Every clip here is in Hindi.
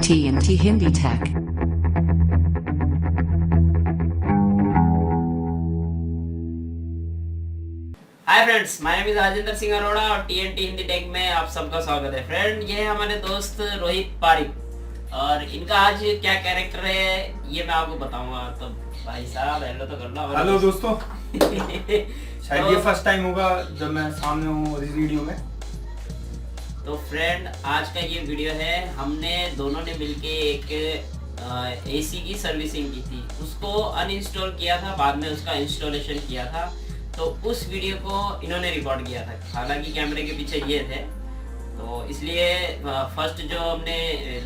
TNT Hindi Tech. Hi friends, my name is Rajendra Singh Arora और टीएनटी हिंदी टेक में आप सबका स्वागत है। फ्रेंड, ये है हमारे दोस्त रोहित पारिक और इनका आज क्या कैरेक्टर है ये मैं आपको बताऊंगा। तो भाई साहब हेलो तो कर लो। हेलो दोस्तों। शायद ये फर्स्ट टाइम होगा जब मैं सामने हूँ इस वीडियो में। तो फ्रेंड, आज का ये वीडियो है, हमने दोनों ने मिलके एक एसी की सर्विसिंग की थी, उसको अनइंस्टॉल किया था, बाद में उसका इंस्टॉलेशन किया था। तो उस वीडियो को इन्होंने रिकॉर्ड किया था, हालांकि कैमरे के पीछे ये थे, तो इसलिए फर्स्ट जो हमने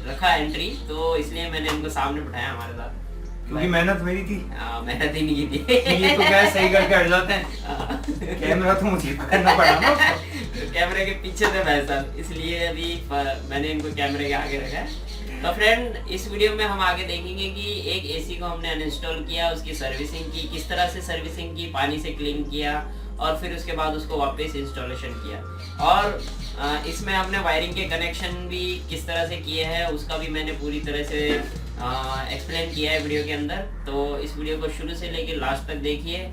रखा एंट्री, तो इसलिए मैंने इनको सामने बिठाया हमारे साथ, क्योंकि मेहनत मेरी थी। मेहनत ही नहीं की थी। ये तो क्या सही करके हट जाते हैं। कैमरा तो मुझे करना पड़ा ना। कैमरे के पीछे थे भाई साहब, इसलिए अभी मैंने इनको कैमरे के आगे रखा है। तो फ्रेंड, इस वीडियो में हम आगे देखेंगे कि एक एसी को हमने अनइंस्टॉल किया, उसकी सर्विसिंग की, किस तरह से सर्विसिंग की, पानी से क्लीन किया और फिर उसके बाद उसको वापस इंस्टॉलेशन किया, और इसमें हमने वायरिंग के कनेक्शन भी किस तरह से किए हैं उसका भी मैंने पूरी तरह से एक्सप्लेन किया है वीडियो के अंदर। तो इस वीडियो को शुरू से लेकर लास्ट तक देखिए।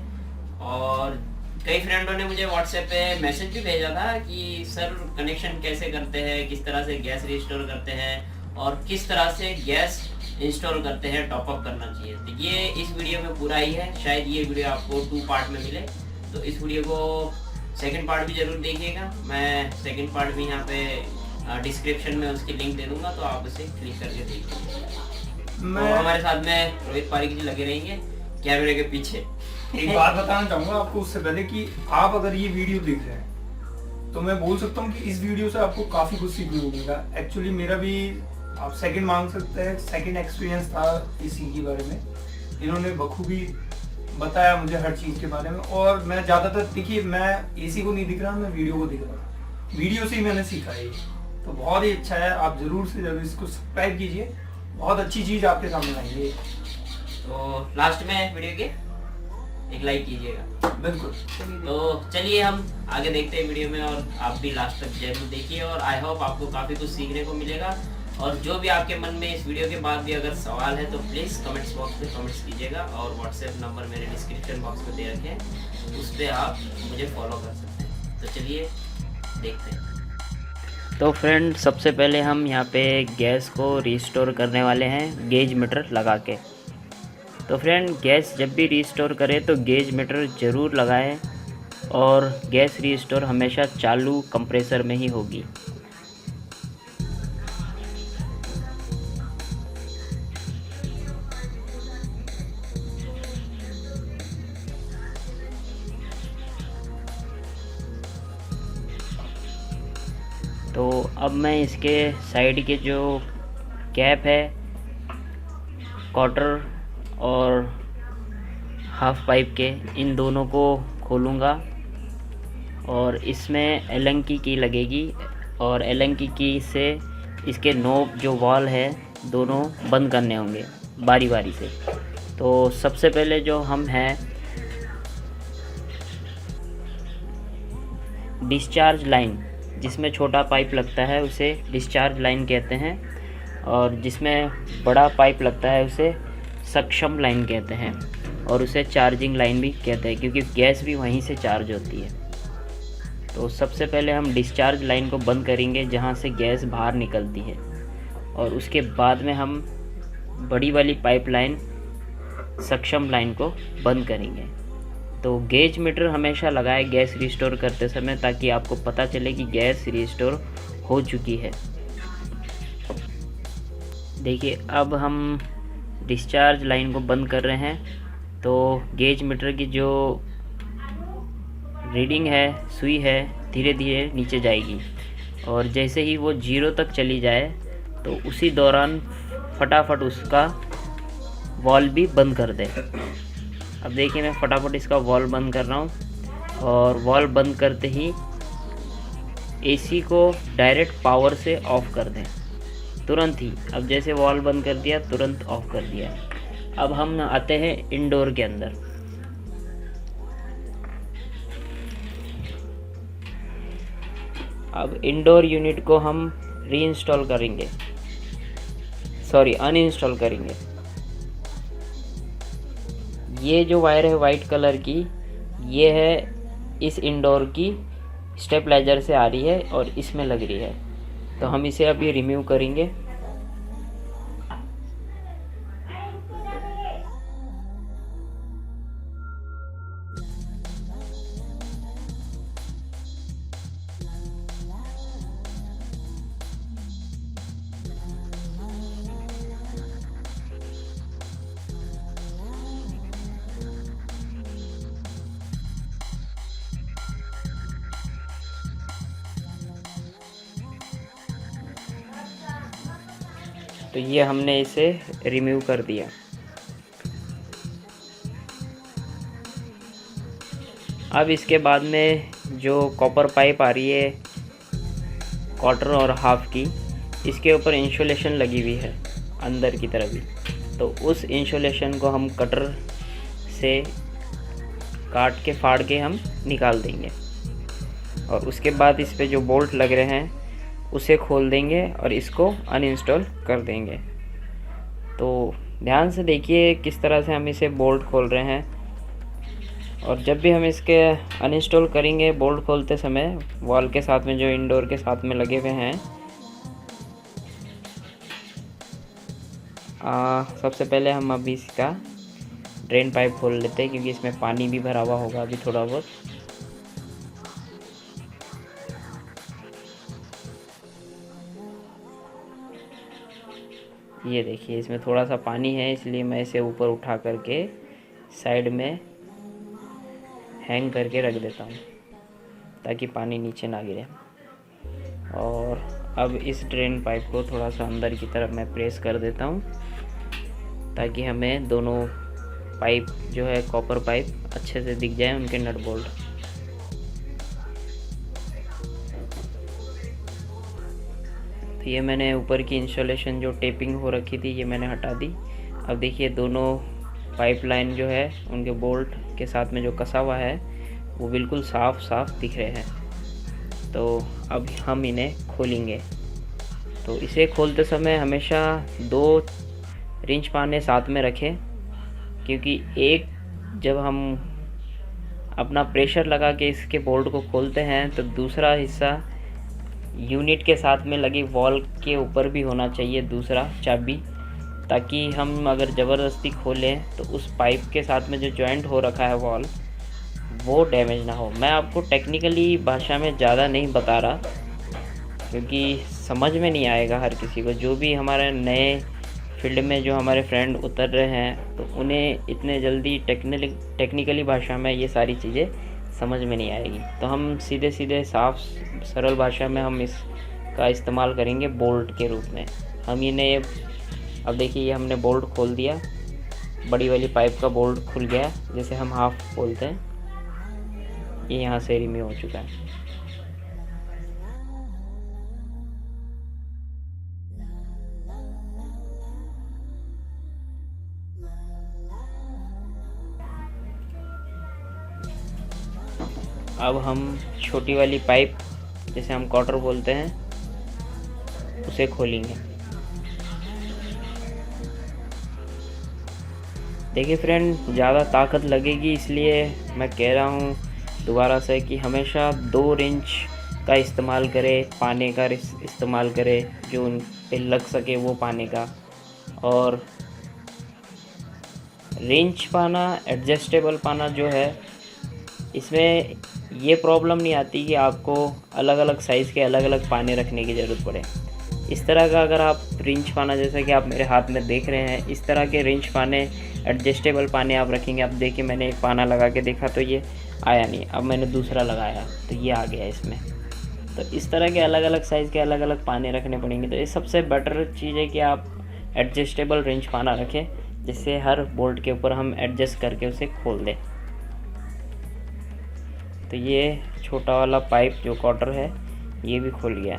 और कई फ्रेंडों ने मुझे व्हाट्सएप पे मैसेज भी भेजा था कि सर कनेक्शन कैसे करते हैं, किस तरह से गैस रिस्टोर करते हैं और किस तरह से गैस इंस्टॉल करते हैं, टॉप अप करना चाहिए। तो ये इस वीडियो में पूरा ही है, शायद ये वीडियो आपको 2 पार्ट में मिले, तो इस वीडियो को सेकंड पार्ट भी जरूर देखिएगा। मैं सेकंड पार्ट भी यहाँ पे डिस्क्रिप्शन में उसकी लिंक दे दूंगा, तो आप उसे क्लिक करके देखिए। तो हमारे साथ में रोहित पारिक जी लगे रहेंगे कैमरे के पीछे। एक बात बताना चाहूंगा आपको उससे पहले कि आप अगर ये वीडियो देख रहे हैं तो मैं बोल सकता हूँ कि इस वीडियो से आपको काफी कुछ सीखने को मिलेगा। एक्चुअली मेरा भी आप सेकंड मांग सकते हैं, सेकंड एक्सपीरियंस था इसी के बारे में। इन्होंने बखूबी बताया मुझे हर चीज के बारे में, और मैं ज्यादातर देखिए मैं एसी को नहीं दिख रहा, मैं वीडियो को दिख रहा हूँ। वीडियो से ही मैंने सीखा है, तो बहुत ही अच्छा है। आप जरूर से जरूर इसको सब्सक्राइब कीजिए, बहुत अच्छी चीज आपके सामने आएगी। तो लास्ट में वीडियो के एक लाइक कीजिएगा। बिल्कुल। तो चलिए हम आगे देखते हैं वीडियो में, और आप भी लास्ट तक जरूर देखिए, और आई होप आपको काफी कुछ सीखने को मिलेगा। और जो भी आपके मन में इस वीडियो के बाद भी अगर सवाल है तो प्लीज़ कमेंट्स बॉक्स में कमेंट्स कीजिएगा, और व्हाट्सएप नंबर मेरे डिस्क्रिप्शन बॉक्स में दे रखे हैं, उस पर आप मुझे फॉलो कर सकते हैं। तो चलिए देखते हैं। तो फ्रेंड, सबसे पहले हम यहाँ पे गैस को रिस्टोर करने वाले हैं गेज मीटर लगा के। तो फ्रेंड, गैस जब भी रिस्टोर करें तो गेज मीटर ज़रूर लगाएं, और गैस रिस्टोर हमेशा चालू कंप्रेसर में ही होगी। तो अब मैं इसके साइड के जो कैप है, क्वार्टर और हाफ पाइप के, इन दोनों को खोलूँगा, और इसमें एलन की लगेगी, और एलन की से इसके नोब जो वॉल है दोनों बंद करने होंगे बारी बारी से। तो सबसे पहले जो हम हैं डिस्चार्ज लाइन, जिसमें छोटा पाइप लगता है उसे डिस्चार्ज लाइन कहते हैं, और जिसमें बड़ा पाइप लगता है उसे सक्षम लाइन कहते हैं, और उसे चार्जिंग लाइन भी कहते हैं, क्योंकि गैस भी वहीं से चार्ज होती है। तो सबसे पहले हम डिस्चार्ज लाइन को बंद करेंगे जहाँ से गैस बाहर निकलती है, और उसके बाद में हम बड़ी वाली पाइप लाइन सक्षम लाइन को बंद करेंगे। तो गेज मीटर हमेशा लगाए गैस रिस्टोर करते समय, ताकि आपको पता चले कि गैस रिस्टोर हो चुकी है। देखिए, अब हम डिस्चार्ज लाइन को बंद कर रहे हैं, तो गेज मीटर की जो रीडिंग है, सुई है, धीरे धीरे नीचे जाएगी, और जैसे ही वो 0 तक चली जाए तो उसी दौरान फटाफट उसका वॉल्व भी बंद कर दे। अब देखिए, मैं फटाफट इसका वॉल्व बंद कर रहा हूँ, और वॉल्व बंद करते ही एसी को डायरेक्ट पावर से ऑफ़ कर दें, तुरंत ही। अब जैसे वॉल्व बंद कर दिया, तुरंत ऑफ़ कर दिया। अब हम आते हैं इंडोर के अंदर। अब इंडोर यूनिट को हम रीइंस्टॉल करेंगे। सॉरी अनइंस्टॉल करेंगे। ये जो वायर है वाइट कलर की, ये है इस इंडोर की स्टेबलाइजर से आ रही है और इसमें लग रही है, तो हम इसे अभी रिमूव करेंगे। तो ये हमने इसे रिमूव कर दिया। अब इसके बाद में जो कॉपर पाइप आ रही है क्वार्टर और हाफ की, इसके ऊपर इंसुलेशन लगी हुई है अंदर की तरफ भी, तो उस इंसुलेशन को हम कटर से काट के फाड़ के हम निकाल देंगे। और उसके बाद इस पे जो बोल्ट लग रहे हैं उसे खोल देंगे और इसको अनइंस्टॉल कर देंगे। तो ध्यान से देखिए किस तरह से हम इसे बोल्ट खोल रहे हैं। और जब भी हम इसके अनइंस्टॉल करेंगे, बोल्ट खोलते समय वॉल के साथ में जो इंडोर के साथ में लगे हुए हैं, सबसे पहले हम अभी इसका ड्रेन पाइप खोल लेते हैं, क्योंकि इसमें पानी भी भरा हुआ होगा अभी थोड़ा बहुत। ये देखिए इसमें थोड़ा सा पानी है, इसलिए मैं इसे ऊपर उठा करके साइड में हैंग करके रख देता हूँ ताकि पानी नीचे ना गिरे। और अब इस ड्रेन पाइप को थोड़ा सा अंदर की तरफ मैं प्रेस कर देता हूँ ताकि हमें दोनों पाइप जो है कॉपर पाइप अच्छे से दिख जाए, उनके नट बोल्ट। तो ये मैंने ऊपर की इंस्टॉलेशन जो टेपिंग हो रखी थी ये मैंने हटा दी। अब देखिए दोनों पाइपलाइन जो है उनके बोल्ट के साथ में जो कसा हुआ है वो बिल्कुल साफ साफ दिख रहे हैं। तो अब हम इन्हें खोलेंगे। तो इसे खोलते समय हमेशा 2 रिंच पाने साथ में रखें, क्योंकि एक जब हम अपना प्रेशर लगा के इसके बोल्ट को खोलते हैं तो दूसरा हिस्सा यूनिट के साथ में लगी वॉल के ऊपर भी होना चाहिए, दूसरा चाबी, ताकि हम अगर ज़बरदस्ती खोलें तो उस पाइप के साथ में जो जॉइंट हो रखा है वॉल, वो डैमेज ना हो। मैं आपको टेक्निकली भाषा में ज़्यादा नहीं बता रहा, क्योंकि समझ में नहीं आएगा हर किसी को। जो भी हमारे नए फील्ड में जो हमारे फ्रेंड उतर रहे हैं, तो उन्हें इतने जल्दी टेक्निकली भाषा में ये सारी चीज़ें समझ में नहीं आएगी। तो हम सीधे सीधे साफ सरल भाषा में हम इसका इस्तेमाल करेंगे बोल्ट के रूप में। हम इन्हें अब देखिए ये हमने बोल्ट खोल दिया, बड़ी वाली पाइप का बोल्ट खुल गया, जैसे हम हाफ बोलते हैं। ये यहाँ से रिमूव हो चुका है। अब हम छोटी वाली पाइप, जैसे हम क्वार्टर बोलते हैं, उसे खोलेंगे। देखिए फ्रेंड, ज़्यादा ताकत लगेगी, इसलिए मैं कह रहा हूँ दोबारा से कि हमेशा 2 रिंच का इस्तेमाल करें, पाने का इस्तेमाल करें, जो उन पे लग सके वो पाने का। और रिंच पाना, एडजस्टेबल पाना जो है, इसमें ये प्रॉब्लम नहीं आती कि आपको अलग अलग साइज़ के अलग अलग पाने रखने की ज़रूरत पड़े। इस तरह का अगर आप रिंच पाना, जैसा कि आप मेरे हाथ में देख रहे हैं, इस तरह के रिंच पाने, एडजस्टेबल पाने आप रखेंगे। अब देखिए मैंने एक पाना लगा के देखा तो ये आया नहीं, अब मैंने दूसरा लगाया तो ये आ गया इसमें। तो इस तरह के अलग अलग साइज़ के अलग अलग पाने रखने पड़ेंगे। तो ये सबसे बेटर चीज़ है कि आप एडजस्टेबल रिंच पाना रखें, जिससे हर बोल्ट के ऊपर हम एडजस्ट करके उसे खोल दें। तो ये छोटा वाला पाइप जो क्वार्टर है ये भी खुल गया,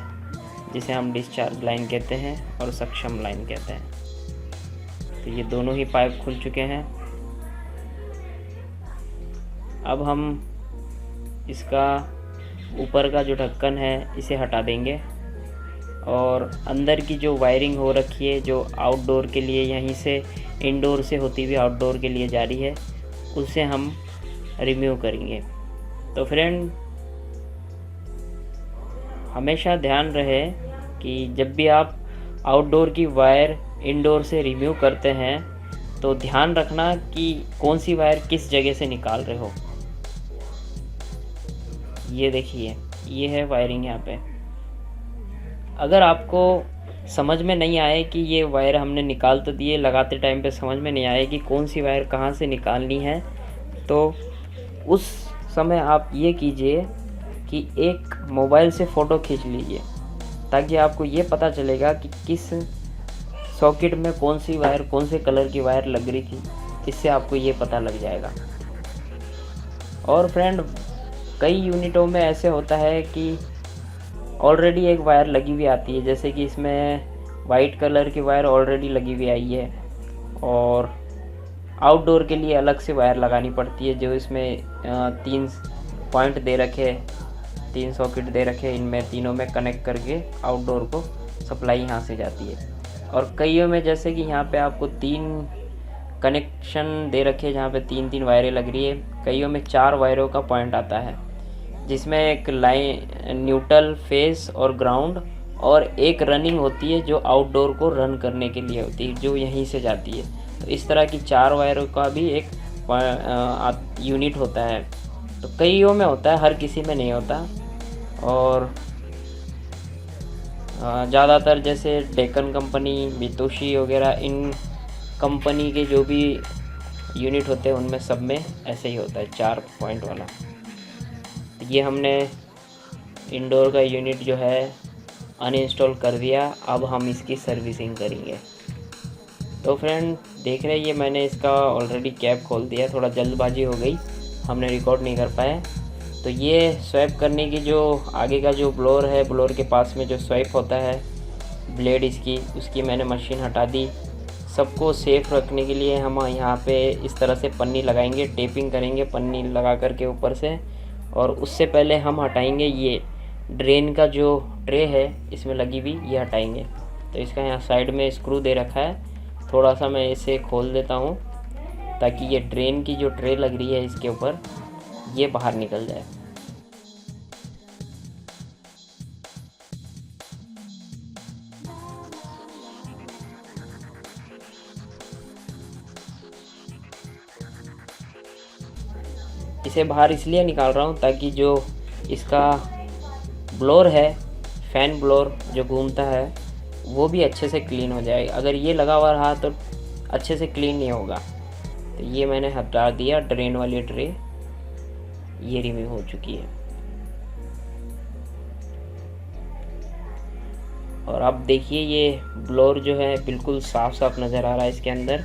जिसे हम डिस्चार्ज लाइन कहते हैं और सक्षम लाइन कहते हैं। तो ये दोनों ही पाइप खुल चुके हैं। अब हम इसका ऊपर का जो ढक्कन है इसे हटा देंगे और अंदर की जो वायरिंग हो रखी है जो आउटडोर के लिए यहीं से इंडोर से होती हुई आउटडोर के लिए जा रही है, उसे हम रिमूव करेंगे। तो फ्रेंड, हमेशा ध्यान रहे कि जब भी आप आउटडोर की वायर इंडोर से रिमूव करते हैं तो ध्यान रखना कि कौन सी वायर किस जगह से निकाल रहे हो। ये देखिए, ये है वायरिंग यहाँ पे। अगर आपको समझ में नहीं आए कि ये वायर हमने निकाल तो दिए, लगाते टाइम पे समझ में नहीं आए कि कौन सी वायर कहाँ से निकालनी है, तो उस समय आप ये कीजिए कि एक मोबाइल से फ़ोटो खींच लीजिए, ताकि आपको ये पता चलेगा कि किस सॉकेट में कौन सी वायर, कौन से कलर की वायर लग रही थी। इससे आपको ये पता लग जाएगा। और फ्रेंड, कई यूनिटों में ऐसे होता है कि ऑलरेडी एक वायर लगी हुई आती है, जैसे कि इसमें वाइट कलर की वायर ऑलरेडी लगी हुई आई है और आउटडोर के लिए अलग से वायर लगानी पड़ती है। जो इसमें 3 पॉइंट दे रखे, 3 सॉकेट दे रखे, इनमें तीनों में कनेक्ट करके आउटडोर को सप्लाई यहाँ से जाती है। और कईयों में जैसे कि यहाँ पे आपको 3 कनेक्शन दे रखे, जहाँ पे 3-3 वायरें लग रही है। कईयों में 4 वायरों का पॉइंट आता है, जिसमें एक लाइन न्यूट्रल, फेस और ग्राउंड, और एक रनिंग होती है जो आउटडोर को रन करने के लिए होती है, जो यहीं से जाती है। तो इस तरह की 4 वायरों का भी एक यूनिट होता है। तो कईयों में होता है, हर किसी में नहीं होता। और ज़्यादातर जैसे डेक्कन कंपनी, मित्सुबिशी वगैरह, इन कंपनी के जो भी यूनिट होते हैं उनमें सब में ऐसे ही होता है 4 पॉइंट वाला। ये हमने इंडोर का यूनिट जो है अनइंस्टॉल कर दिया। अब हम इसकी सर्विसिंग करेंगे। तो फ्रेंड, देख रहे हैं, ये मैंने इसका ऑलरेडी कैप खोल दिया। थोड़ा जल्दबाजी हो गई, हमने रिकॉर्ड नहीं कर पाए। तो ये स्वैप करने की जो आगे का जो ब्लोअर है, ब्लोअर के पास में जो स्वैप होता है ब्लेड इसकी, उसकी मैंने मशीन हटा दी। सबको सेफ रखने के लिए हम यहाँ पे इस तरह से पन्नी लगाएंगे, टेपिंग करेंगे पन्नी लगा करके ऊपर से। और उससे पहले हम हटाएंगे ये ड्रेन का जो ट्रे है इसमें लगी हुई, ये हटाएंगे। तो इसका यहाँ साइड में स्क्रू दे रखा है, थोड़ा सा मैं इसे खोल देता हूँ ताकि ये ड्रेन की जो ट्रे लग रही है इसके ऊपर, ये बाहर निकल जाए। इसे बाहर इसलिए निकाल रहा हूँ ताकि जो इसका ब्लोअर है, फ़ैन ब्लोअर जो घूमता है, वो भी अच्छे से क्लीन हो जाए। अगर ये लगा हुआ रहा तो अच्छे से क्लीन नहीं होगा। तो ये मैंने हटा दिया, ड्रेन वाली ट्रे ये रिमूव हो चुकी है। और अब देखिए, ये ब्लोअर जो है बिल्कुल साफ साफ नज़र आ रहा है इसके अंदर।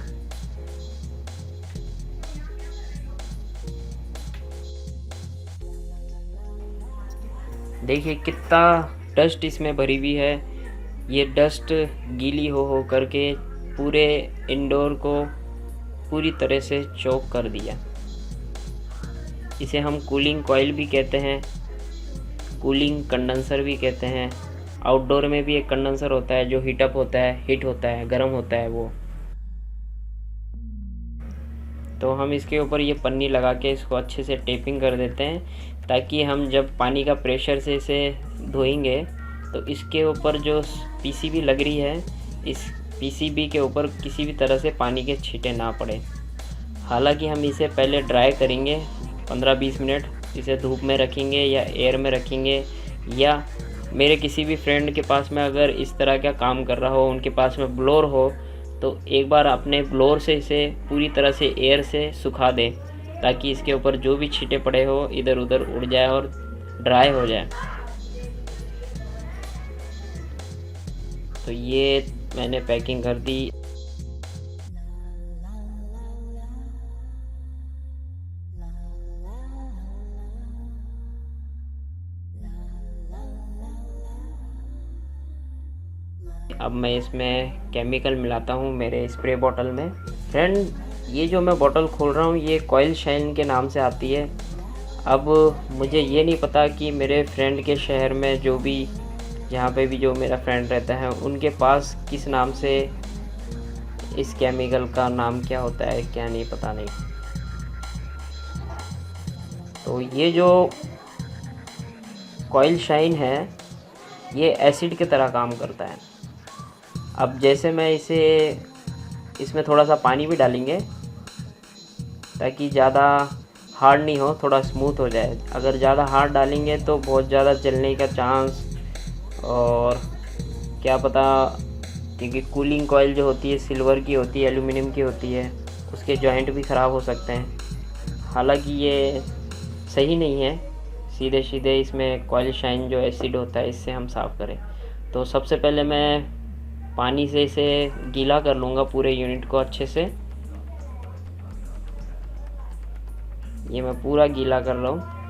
देखिए कितना डस्ट इसमें भरी हुई है। ये डस्ट गीली हो करके पूरे इंडोर को पूरी तरह से चोक कर दिया। इसे हम कूलिंग कॉइल भी कहते हैं, कूलिंग कंडेंसर भी कहते हैं। आउटडोर में भी एक कंडेंसर होता है जो हीटअप होता है, हीट होता है, गर्म होता है वो। तो हम इसके ऊपर ये पन्नी लगा के इसको अच्छे से टेपिंग कर देते हैं, ताकि हम जब पानी का प्रेशर से इसे धोएंगे तो इसके ऊपर जो पीसीबी लग रही है, इस पीसीबी के ऊपर किसी भी तरह से पानी के छींटे ना पड़े। हालांकि हम इसे पहले ड्राई करेंगे 15-20 मिनट, इसे धूप में रखेंगे या एयर में रखेंगे, या मेरे किसी भी फ्रेंड के पास में अगर इस तरह का काम कर रहा हो, उनके पास में ब्लोअर हो, तो एक बार अपने ब्लोअर से इसे पूरी तरह से एयर से सुखा दें, ताकि इसके ऊपर जो भी छींटे पड़े हो इधर उधर उड़ जाए और ड्राई हो जाए। तो ये मैंने पैकिंग कर दी। अब मैं इसमें केमिकल मिलाता हूँ मेरे स्प्रे बॉटल में। फ्रेंड, ये जो मैं बॉटल खोल रहा हूँ ये कॉइल शाइन के नाम से आती है। अब मुझे ये नहीं पता कि मेरे फ्रेंड के शहर में जो भी जहाँ पे भी जो मेरा फ्रेंड रहता है उनके पास किस नाम से, इस केमिकल का नाम क्या होता है क्या नहीं, पता नहीं। तो ये जो कॉइल शाइन है ये एसिड की तरह काम करता है। अब जैसे मैं इसमें थोड़ा सा पानी भी डालेंगे ताकि ज़्यादा हार्ड नहीं हो, थोड़ा स्मूथ हो जाए। अगर ज़्यादा हार्ड डालेंगे तो बहुत ज़्यादा जलने का चांस, और क्या पता, क्योंकि कूलिंग कॉइल जो होती है सिल्वर की होती है, एल्यूमिनियम की होती है, उसके जॉइंट भी ख़राब हो सकते हैं। हालांकि ये सही नहीं है, सीधे सीधे इसमें कॉइल शाइन जो एसिड होता है इससे हम साफ़ करें। तो सबसे पहले मैं पानी से इसे गीला कर लूँगा पूरे यूनिट को अच्छे से। ये मैं पूरा गीला कर रहा हूँ।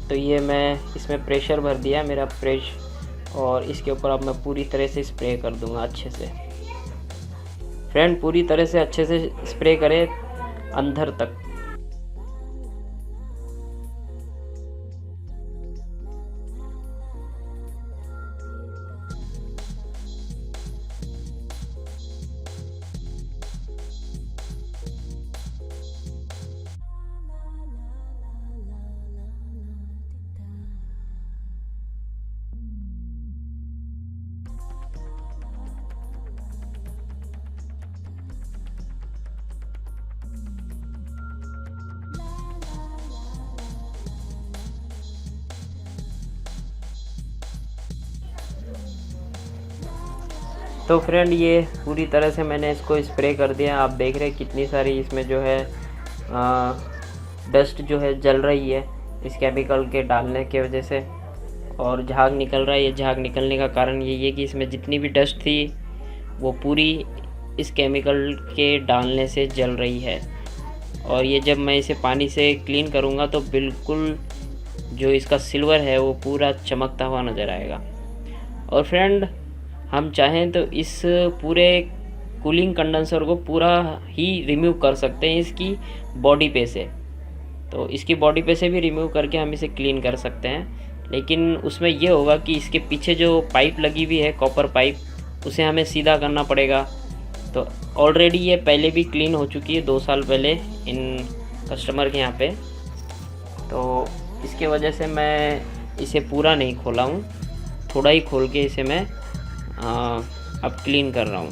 तो ये मैं इसमें प्रेशर भर दिया मेरा प्रेश, और इसके ऊपर अब मैं पूरी तरह से स्प्रे कर दूंगा अच्छे से। फ्रेंड पूरी तरह से अच्छे से स्प्रे करें अंदर तक। तो फ्रेंड ये पूरी तरह से मैंने इसको स्प्रे कर दिया। आप देख रहे हैं कितनी सारी इसमें जो है डस्ट जो है जल रही है इस केमिकल के डालने की वजह से, और झाग निकल रहा है। ये झाग निकलने का कारण यही है कि इसमें जितनी भी डस्ट थी वो पूरी इस केमिकल के डालने से जल रही है। और ये जब मैं इसे पानी से क्लीन करूँगा तो बिल्कुल जो इसका सिल्वर है वो पूरा चमकता हुआ नज़र आएगा। और फ्रेंड हम चाहें तो इस पूरे कूलिंग कंडेंसर को पूरा ही रिमूव कर सकते हैं इसकी बॉडी पे से। तो इसकी बॉडी पे से भी रिमूव करके हम इसे क्लीन कर सकते हैं, लेकिन उसमें ये होगा कि इसके पीछे जो पाइप लगी हुई है कॉपर पाइप, उसे हमें सीधा करना पड़ेगा। तो ऑलरेडी ये पहले भी क्लीन हो चुकी है 2 साल पहले इन कस्टमर के यहाँ पे। तो इसके वजह से मैं इसे पूरा नहीं खोला हूँ, थोड़ा ही खोल के इसे मैं अब क्लीन कर रहा हूँ,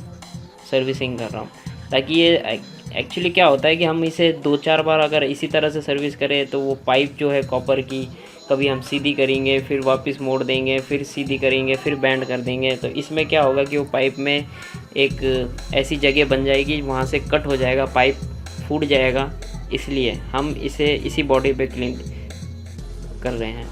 सर्विसिंग कर रहा हूँ। ताकि ये एक्चुअली क्या होता है कि हम इसे 2-4 बार अगर इसी तरह से सर्विस करें तो वो पाइप जो है कॉपर की, कभी हम सीधी करेंगे फिर वापस मोड़ देंगे, फिर सीधी करेंगे फिर बैंड कर देंगे। तो इसमें क्या होगा कि वो पाइप में एक ऐसी जगह बन जाएगी, वहाँ से कट हो जाएगा, पाइप फूट जाएगा। इसलिए हम इसे इसी बॉडी पे क्लीन कर रहे हैं।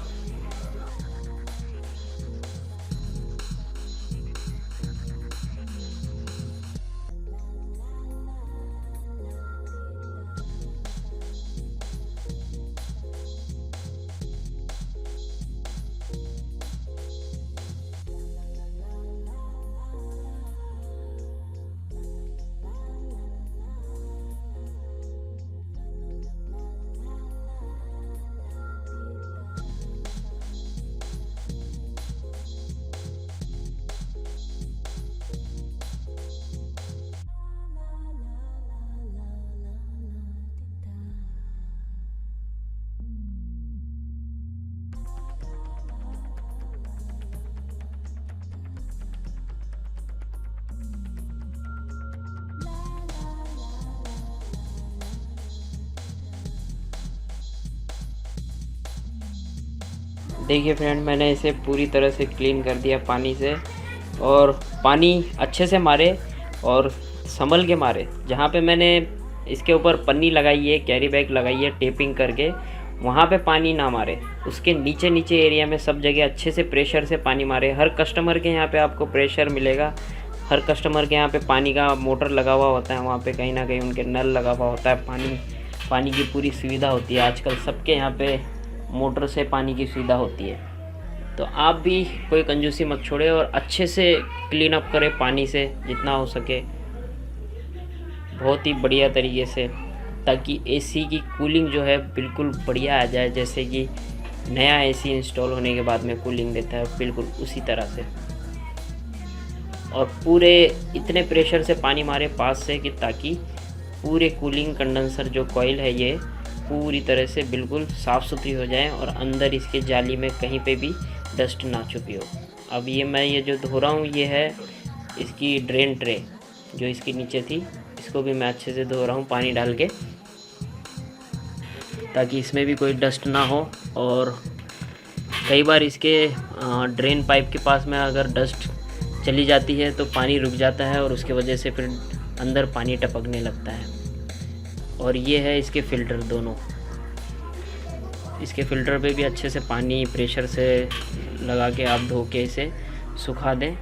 देखिए फ्रेंड, मैंने इसे पूरी तरह से क्लीन कर दिया पानी से, और पानी अच्छे से मारे और संभल के मारे। जहाँ पे मैंने इसके ऊपर पन्नी लगाई है, कैरी बैग लगाई है टेपिंग करके, वहाँ पे पानी ना मारे। उसके नीचे नीचे एरिया में सब जगह अच्छे से प्रेशर से पानी मारे। हर कस्टमर के यहाँ पे आपको प्रेशर मिलेगा। हर कस्टमर के यहाँ पे पानी का मोटर लगा हुआ होता है, वहाँ पे कहीं ना कहीं उनके नल लगा हुआ होता है, पानी पानी की पूरी सुविधा होती है। आजकल सबके यहाँ पे मोटर से पानी की सुविधा होती है। तो आप भी कोई कंजूसी मत छोड़े और अच्छे से क्लीन अप करें पानी से जितना हो सके, बहुत ही बढ़िया तरीके से, ताकि एसी की कूलिंग जो है बिल्कुल बढ़िया आ जाए। जैसे कि नया एसी इंस्टॉल होने के बाद में कूलिंग देता है, बिल्कुल उसी तरह से। और पूरे इतने प्रेशर से पानी मारे पास से कि ताकि पूरे कूलिंग कंडेंसर जो कॉइल है ये पूरी तरह से बिल्कुल साफ़ सुथरी हो जाए और अंदर इसके जाली में कहीं पे भी डस्ट ना छुपी हो। अब ये जो धो रहा हूँ ये है इसकी ड्रेन ट्रे जो इसके नीचे थी, इसको भी मैं अच्छे से धो रहा हूँ पानी डाल के, ताकि इसमें भी कोई डस्ट ना हो। और कई बार इसके ड्रेन पाइप के पास में अगर डस्ट चली जाती है तो पानी रुक जाता है और उसके वजह से फिर अंदर पानी टपकने लगता है। और ये है इसके फ़िल्टर दोनों, इसके फ़िल्टर पे भी अच्छे से पानी प्रेशर से लगा के आप धो के इसे सुखा दें।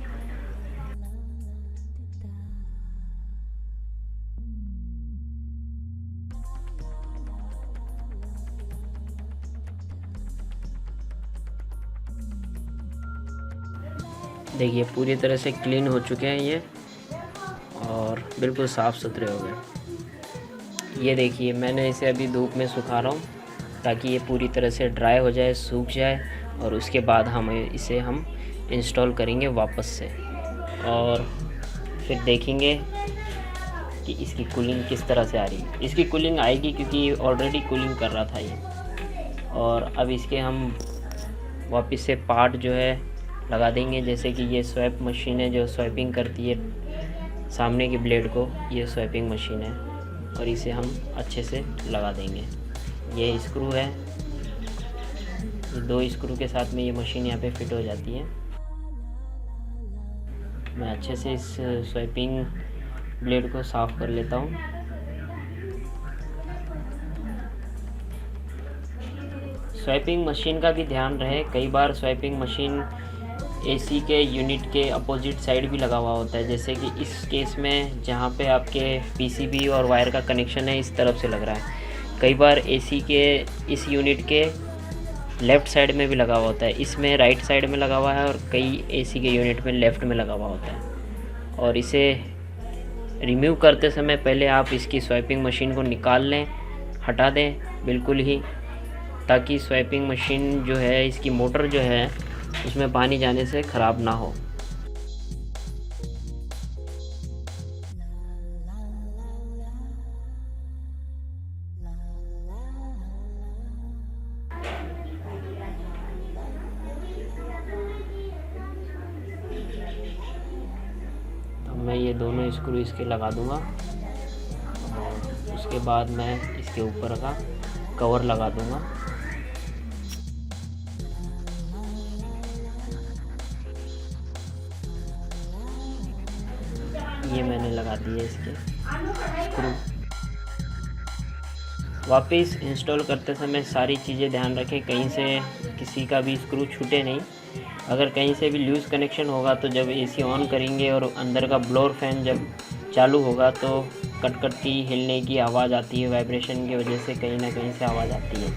देखिए पूरी तरह से क्लीन हो चुके हैं ये और बिल्कुल साफ़ सुथरे हो गए। ये देखिए मैंने इसे अभी धूप में सुखा रहा हूँ ताकि ये पूरी तरह से ड्राई हो जाए, सूख जाए, और उसके बाद हम इंस्टॉल करेंगे वापस से और फिर देखेंगे कि इसकी कूलिंग किस तरह से आ रही है। इसकी कूलिंग आएगी क्योंकि ऑलरेडी कूलिंग कर रहा था ये। और अब इसके हम वापस से पार्ट जो है लगा देंगे। जैसे कि ये स्वैप मशीन है जो स्वैपिंग करती है सामने की ब्लेड को, ये स्वैपिंग मशीन है और इसे हम अच्छे से लगा देंगे। ये स्क्रू है, ये 2 स्क्रू के साथ में ये मशीन यहाँ पे फिट हो जाती है। मैं अच्छे से इस स्वैपिंग ब्लेड को साफ़ कर लेता हूँ। स्वैपिंग मशीन का भी ध्यान रहे, कई बार स्वैपिंग मशीन एसी के यूनिट के अपोजिट साइड भी लगा हुआ होता है। जैसे कि इस केस में जहाँ पे आपके पीसीबी और वायर का कनेक्शन है इस तरफ से लग रहा है, कई बार एसी के इस यूनिट के लेफ़्ट साइड में भी लगा हुआ होता है, इसमें राइट साइड में लगा हुआ है और कई एसी के यूनिट में लेफ़्ट में लगा हुआ होता है। और इसे रिमूव करते समय पहले आप इसकी स्वैपिंग मशीन को निकाल लें, हटा दें बिल्कुल ही, ताकि स्वैपिंग मशीन जो है इसकी मोटर जो है उसमें पानी जाने से ख़राब ना हो। तो मैं ये दोनों स्क्रू इसके लगा दूंगा और उसके बाद मैं इसके ऊपर का कवर लगा दूंगा। ये मैंने लगा दिए इसके स्क्रू। वापस इंस्टॉल करते समय सारी चीज़ें ध्यान रखें, कहीं से किसी का भी स्क्रू छूटे नहीं। अगर कहीं से भी लूज़ कनेक्शन होगा तो जब एसी ऑन करेंगे और अंदर का ब्लोअर फैन जब चालू होगा तो कट की हिलने की आवाज़ आती है, वाइब्रेशन की वजह से कहीं ना कहीं से आवाज़ आती है।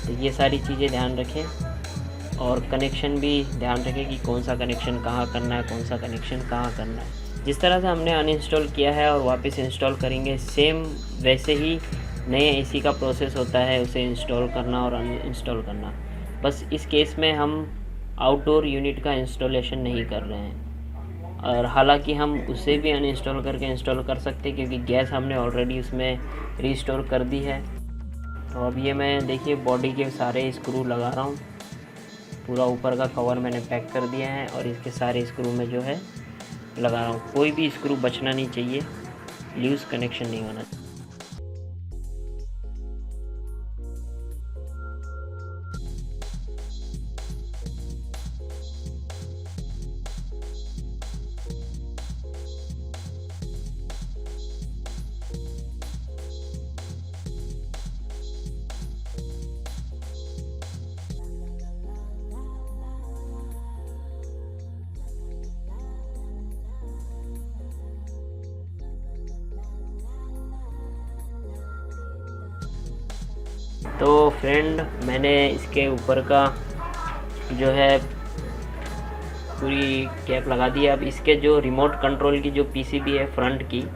तो ये सारी चीज़ें ध्यान रखें और कनेक्शन भी ध्यान रखें कि कौन सा कनेक्शन कहाँ करना है, कौन सा कनेक्शन कहाँ करना है। जिस तरह से हमने अनइंस्टॉल किया है और वापस इंस्टॉल करेंगे, सेम वैसे ही नए एसी का प्रोसेस होता है उसे इंस्टॉल करना और अनइंस्टॉल करना। बस इस केस में हम आउटडोर यूनिट का इंस्टॉलेशन नहीं कर रहे हैं, और हालांकि हम उसे भी अनइंस्टॉल करके इंस्टॉल कर सकते हैं क्योंकि गैस हमने ऑलरेडी उसमें रीस्टोर कर दी है। तो अब ये मैं देखिए बॉडी के सारे स्क्रू लगा रहा हूँ, पूरा ऊपर का कवर मैंने पैक कर दिया है और इसके सारे स्क्रू में जो है लगा रहा हूँ। कोई भी स्क्रू बचना नहीं चाहिए, लूज़ कनेक्शन नहीं होना चाहिए। तो फ्रेंड मैंने इसके ऊपर का जो है पूरी कैप लगा दी है। अब इसके जो रिमोट कंट्रोल की जो पीसीबी है फ्रंट की,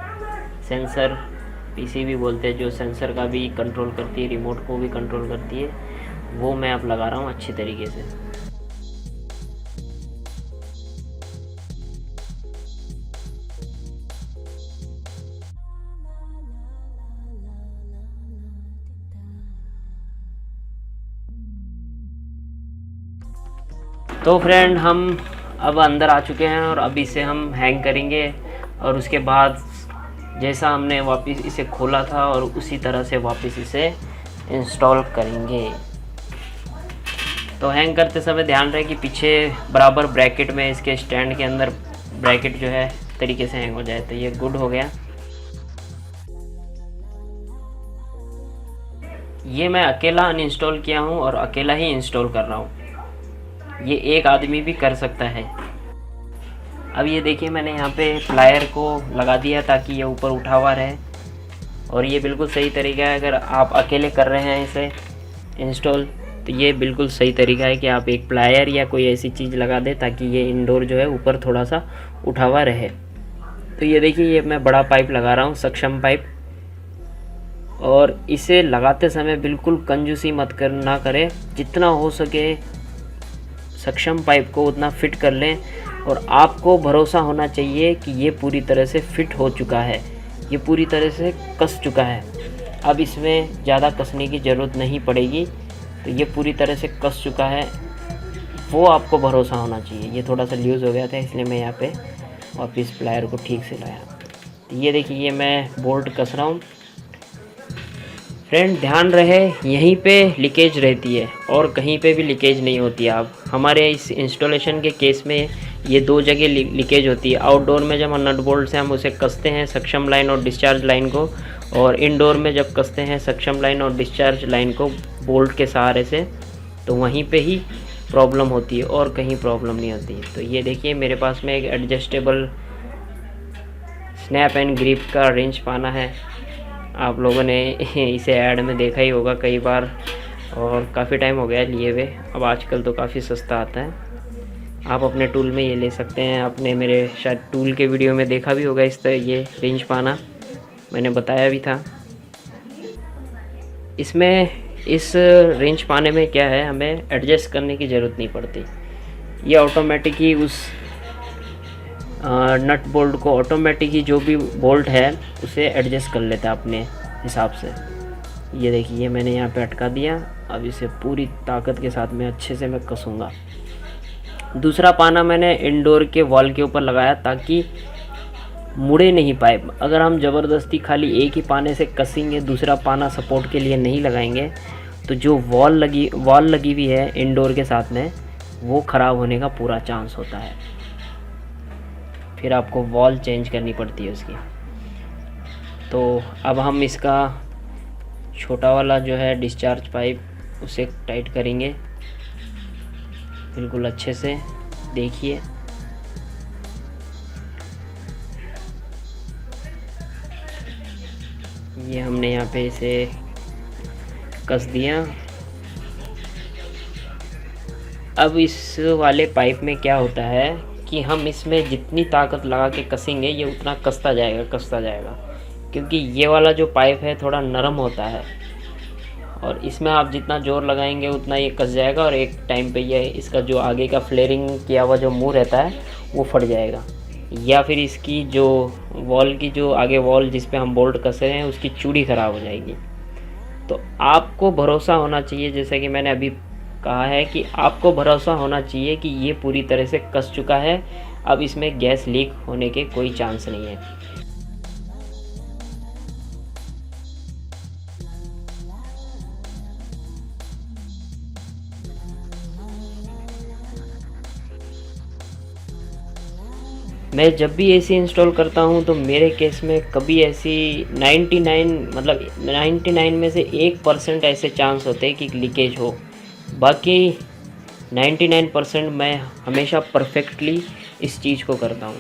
सेंसर पीसीबी बोलते हैं, जो सेंसर का भी कंट्रोल करती है, रिमोट को भी कंट्रोल करती है, वो मैं अब लगा रहा हूँ अच्छी तरीके से। तो फ्रेंड हम अब अंदर आ चुके हैं और अब इसे हम हैंग करेंगे और उसके बाद जैसा हमने वापस इसे खोला था और उसी तरह से वापस इसे इंस्टॉल करेंगे। तो हैंग करते समय ध्यान रहे कि पीछे बराबर ब्रैकेट में इसके स्टैंड के अंदर ब्रैकेट जो है तरीके से हैंग हो जाए। तो ये गुड हो गया। ये मैं अकेला अनइंस्टॉल किया हूँ और अकेला ही इंस्टॉल कर रहा हूँ, ये एक आदमी भी कर सकता है। अब ये देखिए मैंने यहाँ पे प्लायर को लगा दिया ताकि ये ऊपर उठा हुआ रहे और ये बिल्कुल सही तरीका है। अगर आप अकेले कर रहे हैं इसे इंस्टॉल तो ये बिल्कुल सही तरीका है कि आप एक प्लायर या कोई ऐसी चीज़ लगा दें ताकि ये इंडोर जो है ऊपर थोड़ा सा उठा हुआ रहे। तो ये देखिए ये मैं बड़ा पाइप लगा रहा हूँ, सक्षम पाइप, और इसे लगाते समय बिल्कुल कंजूसी मत ना करें, जितना हो सके सक्षम पाइप को उतना फिट कर लें और आपको भरोसा होना चाहिए कि ये पूरी तरह से फिट हो चुका है, ये पूरी तरह से कस चुका है। अब इसमें ज़्यादा कसने की ज़रूरत नहीं पड़ेगी, तो ये पूरी तरह से कस चुका है, वो आपको भरोसा होना चाहिए। ये थोड़ा सा लूज़ हो गया था इसलिए मैं यहाँ पे वापस प्लायर को ठीक से लाया। तो ये देखिए ये मैं बोल्ट कस रहा हूँ। फ्रेंड ध्यान रहे यहीं पे लीकेज रहती है और कहीं पे भी लीकेज नहीं होती है। अब हमारे इस इंस्टॉलेशन के केस में ये दो जगह लीकेज होती है। आउटडोर में जब हम नट बोल्ट से हम उसे कसते हैं सक्षम लाइन और डिस्चार्ज लाइन को, और इनडोर में जब कसते हैं सक्षम लाइन और डिस्चार्ज लाइन को बोल्ट के सहारे से, तो वहीं पे ही प्रॉब्लम होती है और कहीं प्रॉब्लम नहीं होती है। तो ये देखिए मेरे पास में एक एडजस्टेबल स्नैप एंड ग्रिप का रेंज पाना है। आप लोगों ने इसे ऐड में देखा ही होगा कई बार और काफ़ी टाइम हो गया लिए हुए। अब आजकल तो काफ़ी सस्ता आता है, आप अपने टूल में ये ले सकते हैं। आपने मेरे शायद टूल के वीडियो में देखा भी होगा इस तरह ये रेंज पाना, मैंने बताया भी था। इसमें इस रेंज पाने में क्या है, हमें एडजस्ट करने की ज़रूरत नहीं पड़ती। ये ऑटोमेटिक ही उस नट बोल्ट को ऑटोमेटिक ही जो भी बोल्ट है उसे एडजस्ट कर लेता है अपने हिसाब से। ये देखिए मैंने यहाँ पे अटका दिया। अब इसे पूरी ताकत के साथ में अच्छे से मैं कसूँगा। दूसरा पाना मैंने इंडोर के वॉल के ऊपर लगाया ताकि मुड़े नहीं पाइप। अगर हम ज़बरदस्ती खाली एक ही पाने से कसेंगे, दूसरा पाना सपोर्ट के लिए नहीं लगाएंगे, तो जो वॉल लगी हुई है इंडोर के साथ में, वो ख़राब होने का पूरा चांस होता है। फिर आपको वॉल चेंज करनी पड़ती है उसकी। तो अब हम इसका छोटा वाला जो है डिस्चार्ज पाइप उसे टाइट करेंगे बिल्कुल अच्छे से। देखिए ये हमने यहाँ पे इसे कस दिया। अब इस वाले पाइप में क्या होता है कि हम इसमें जितनी ताकत लगा के कसेंगे ये उतना कसता जाएगा, क्योंकि ये वाला जो पाइप है थोड़ा नरम होता है और इसमें आप जितना जोर लगाएंगे उतना ये कस जाएगा और एक टाइम पे ये इसका जो आगे का फ्लेयरिंग किया हुआ जो मुंह रहता है वो फट जाएगा, या फिर इसकी जो वॉल की जो आगे वॉल जिस पे हम बोल्ट कसे हैं उसकी चूड़ी ख़राब हो जाएगी। तो आपको भरोसा होना चाहिए, जैसे कि मैंने अभी कहा है कि आपको भरोसा होना चाहिए कि ये पूरी तरह से कस चुका है। अब इसमें गैस लीक होने के कोई चांस नहीं है। मैं जब भी एसी इंस्टॉल करता हूं तो मेरे केस में कभी ऐसी 99 में से 1% ऐसे चांस होते हैं कि लीकेज हो। बाकी 99% मैं हमेशा परफेक्टली इस चीज़ को करता हूँ।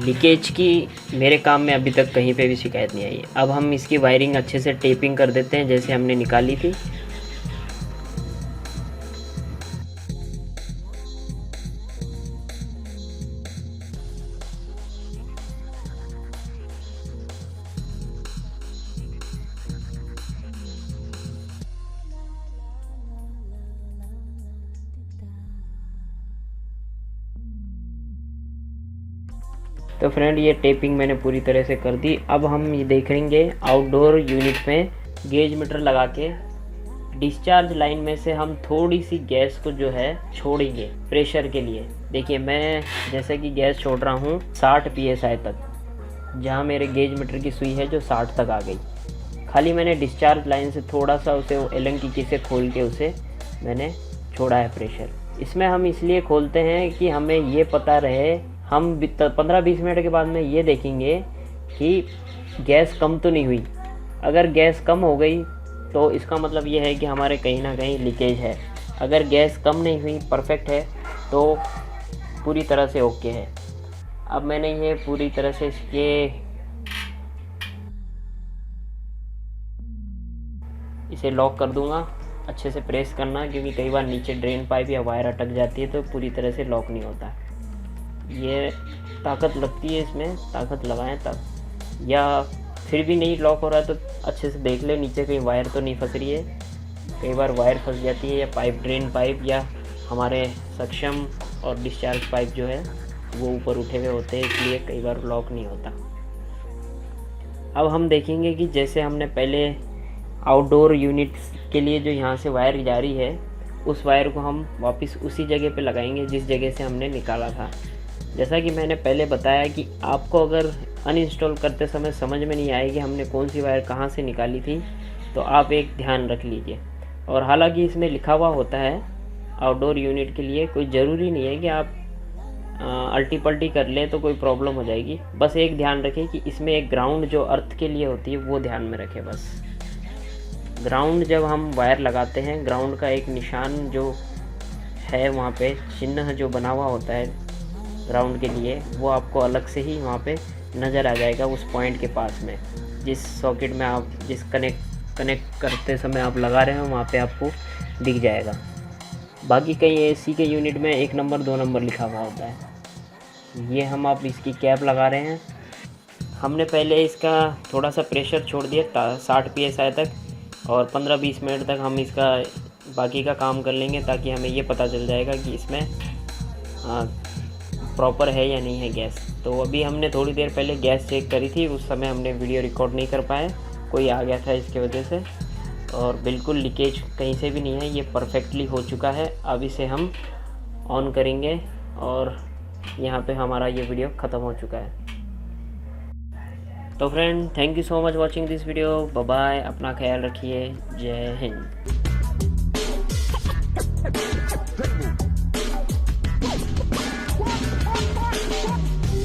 लीकेज की मेरे काम में अभी तक कहीं पे भी शिकायत नहीं आई है। अब हम इसकी वायरिंग अच्छे से टेपिंग कर देते हैं जैसे हमने निकाली थी। तो फ्रेंड ये टेपिंग मैंने पूरी तरह से कर दी। अब हम ये देखेंगे आउटडोर यूनिट में गेज मीटर लगा के डिस्चार्ज लाइन में से हम थोड़ी सी गैस को जो है छोड़ेंगे प्रेशर के लिए। देखिए मैं जैसे कि गैस छोड़ रहा हूँ 60 PSI तक, जहाँ मेरे गेज मीटर की सुई है जो 60 तक आ गई। खाली मैंने डिस्चार्ज लाइन से थोड़ा सा उसे एलन की से खोल के उसे मैंने छोड़ा है प्रेशर। इसमें हम इसलिए खोलते हैं कि हमें ये पता रहे, हम 15-20 मिनट के बाद में ये देखेंगे कि गैस कम तो नहीं हुई। अगर गैस कम हो गई तो इसका मतलब ये है कि हमारे कहीं ना कहीं लीकेज है। अगर गैस कम नहीं हुई, परफेक्ट है, तो पूरी तरह से ओके है। अब मैंने ये पूरी तरह से इसे लॉक कर दूंगा। अच्छे से प्रेस करना, क्योंकि कई बार नीचे ड्रेन पाइप या वायर अटक जाती है तो पूरी तरह से लॉक नहीं होता। ये ताकत लगती है, इसमें ताकत लगाएं तब। या फिर भी नहीं लॉक हो रहा है तो अच्छे से देख ले नीचे कहीं वायर तो नहीं फंस रही है। कई बार वायर फंस जाती है, या पाइप ड्रेन पाइप या हमारे सक्षम और डिस्चार्ज पाइप जो है वो ऊपर उठे हुए होते हैं, इसलिए कई बार लॉक नहीं होता। अब हम देखेंगे कि जैसे हमने पहले आउटडोर यूनिट के लिए जो यहाँ से वायर जा रही है, उस वायर को हम वापस उसी जगह पे लगाएंगे जिस जगह से हमने निकाला था। जैसा कि मैंने पहले बताया कि आपको अगर अनइंस्टॉल करते समय समझ में नहीं आए कि हमने कौन सी वायर कहाँ से निकाली थी, तो आप एक ध्यान रख लीजिए। और हालांकि इसमें लिखा हुआ होता है आउटडोर यूनिट के लिए, कोई ज़रूरी नहीं है कि आप अल्टी पल्टी कर लें तो कोई प्रॉब्लम हो जाएगी। बस एक ध्यान रखें कि इसमें एक ग्राउंड जो अर्थ के लिए होती है वो ध्यान में रखें। बस ग्राउंड जब हम वायर लगाते हैं, ग्राउंड का एक निशान जो है वहाँ पे चिन्ह जो बना हुआ होता है ग्राउंड के लिए, वो आपको अलग से ही वहाँ पे नज़र आ जाएगा उस पॉइंट के पास में। जिस सॉकेट में आप जिस कनेक्ट करते समय आप लगा रहे हैं वहाँ पे आपको दिख जाएगा। बाकी कई एसी के यूनिट में 1 नंबर 2 नंबर लिखा हुआ होता है। ये हम आप इसकी कैप लगा रहे हैं। हमने पहले इसका थोड़ा सा प्रेशर छोड़ दिया 60 PSI तक, और 15-20 मिनट तक हम इसका बाकी का काम कर लेंगे, ताकि हमें ये पता चल जाएगा कि इसमें प्रॉपर है या नहीं है गैस। तो अभी हमने थोड़ी देर पहले गैस चेक करी थी, उस समय हमने वीडियो रिकॉर्ड नहीं कर पाए, कोई आ गया था इसके वजह से, और बिल्कुल लीकेज कहीं से भी नहीं है। ये परफेक्टली हो चुका है। अब इसे हम ऑन करेंगे और यहाँ पे हमारा ये वीडियो ख़त्म हो चुका है। तो friend, thank you so much watching this video. Bye bye, अपना ख्याल रखिए। जय हिंद।